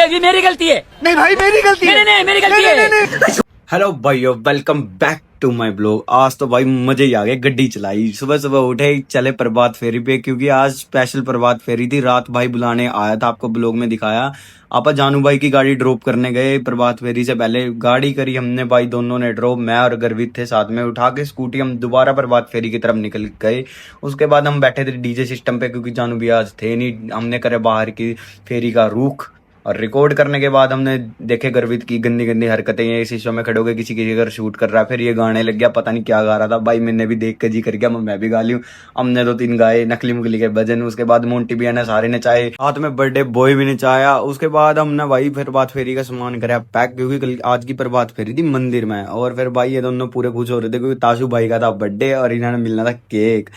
ये मेरी गलती है। नहीं भाई मेरी गलती है। नहीं मेरी गलती है। हेलो भाइयों, welcome back to my blog. आज तो भाई मजे ही आ गए। गड्डी चलाई, सुबह सुबह उठे, चले प्रभात फेरी पे, क्योंकि आज स्पेशल प्रभात फेरी थी। रात भाई बुलाने आया था, आपको ब्लॉग में दिखाया। आपा जानू भाई की गाड़ी ड्रॉप करने गए प्रभात फेरी से पहले। गाड़ी करी हमने भाई, दोनों ने ड्रॉप। मैं और गर्वित थे साथ में। उठा के स्कूटी हम दोबारा प्रभात फेरी की तरफ निकल गए। उसके बाद हम बैठे थे डीजे सिस्टम पे, क्योंकि जानू भी आज थे नहीं। हमने करे बाहर की फेरी का रुख, और रिकॉर्ड करने के बाद हमने देखे गर्वित की गंदी गंदी हरकतें। ये शीशों में खड़े हो गए, किसी की घर शूट कर रहा है। फिर ये गाने लग गया, पता नहीं क्या गा रहा था भाई। मैंने भी देख के जी कर गया मैं भी गा ली हूँ। हमने 2-3 गाए नकली मुकली के भजन। उसके बाद मोंटी भी ने सारे नचाए, हाथ में बर्थडे बॉय भी नचाया। उसके बाद हमने भाई फिर प्रभात फेरी का सामान कराया पैक, क्योंकि कल आज की प्रभात फेरी थी मंदिर में। और फिर भाई ये दोनों पूरे खुश हो रहे थे, क्योंकि ताशु भाई का था बर्थडे और इन्होंने मिलना था केक।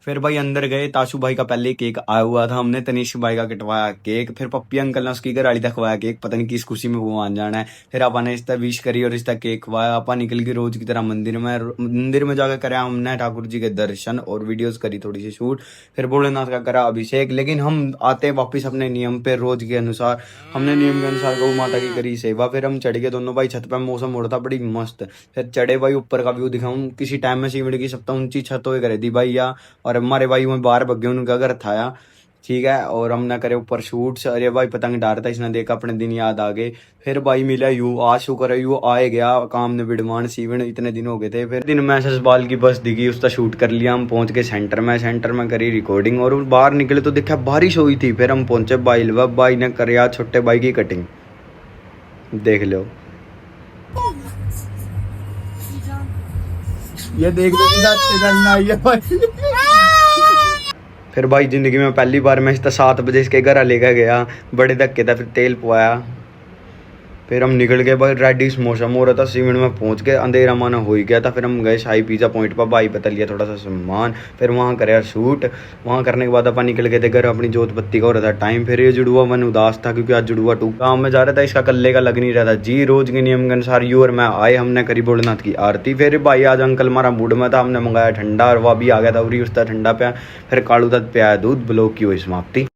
फिर भाई अंदर गए, ताशु भाई का पहले केक आया हुआ था। हमने तनिष्क भाई का कटवाया केक। फिर पप्पी अंकल ने उसकी घराड़ी तक खवाया केक, पता नहीं किस खुशी में वो मान जाना है। फिर आपा ने इसका विश करी और इसका केक खवाया। आपा निकल गए रोज की तरह मंदिर में। मंदिर में जाकर कराया हमने ठाकुर जी के दर्शन और वीडियोस करी थोड़ी सी शूट। फिर भोलेनाथ का करा अभिषेक। लेकिन हम आते वापिस अपने नियम पे, रोज के अनुसार। हमने नियम के अनुसार गौ माता की करी सेवा। फिर हम चढ़ गए दोनों भाई छत पे। मौसम हो रहा था बड़ी मस्त। फिर चढ़े भाई, ऊपर का व्यू दिखाऊं। किसी टाइम में सीवड़ की सबसे ऊंची छत हो करे थी भाई या। और हमारे भाई वहीं बाहर बग्गे, उनका घर था, ठीक है। और हम ना करे ऊपर शूट। अरे भाई पतंग डाल था, इसने देखा, अपने दिन याद आ गए। फिर भाई मिला यू, आज शुक्र है यू आए गया काम ने बिडमान सीवन, इतने दिन हो गए थे। फिर दिन में ससबाल की बस दिखी, उसका शूट कर लिया। हम पहुंच गए सेंटर में करी रिकॉर्डिंग। और बाहर निकले तो देखा बारिश हुई थी। फिर हम पहुंचे भाई, भाई ने कर छोटे भाई की कटिंग, देख लो। ये देख लो फिर भाई जिंदगी में पहली बार मैं इसका 7 बजे इसके घर लेकर गया, बड़े धक्के था। फिर तेल पवाया। फिर हम निकल गए भाई, रेडी मौसम हो रहा था। सीमेंट में पहुंच गए, अंधेरा माना हो ही गया था। फिर हम गए शाही पिज्जा पॉइंट पर, भाई पता लिया थोड़ा सा सामान। फिर वहाँ कराया शूट। वहाँ करने के बाद अपन निकल गए थे घर, अपनी जोत बत्ती का हो रहा था टाइम। फिर ये जुड़ुआ मन उदास था, क्योंकि आज जुड़ुआ टू गाँव में जा रहा था, इसका कल्ले का लग नहीं रहा था जी। रोज के नियम के अनुसार यू और मैं आए, हमने करी भोलेनाथ की आरती। फिर भाई आज अंकल हमारा मूड में था, हमने मंगाया ठंडा और वह भी आ गया था। उरी उसका ठंडा पे। फिर कालू तक पे आया दूध। ब्लॉग की हुई समाप्ति।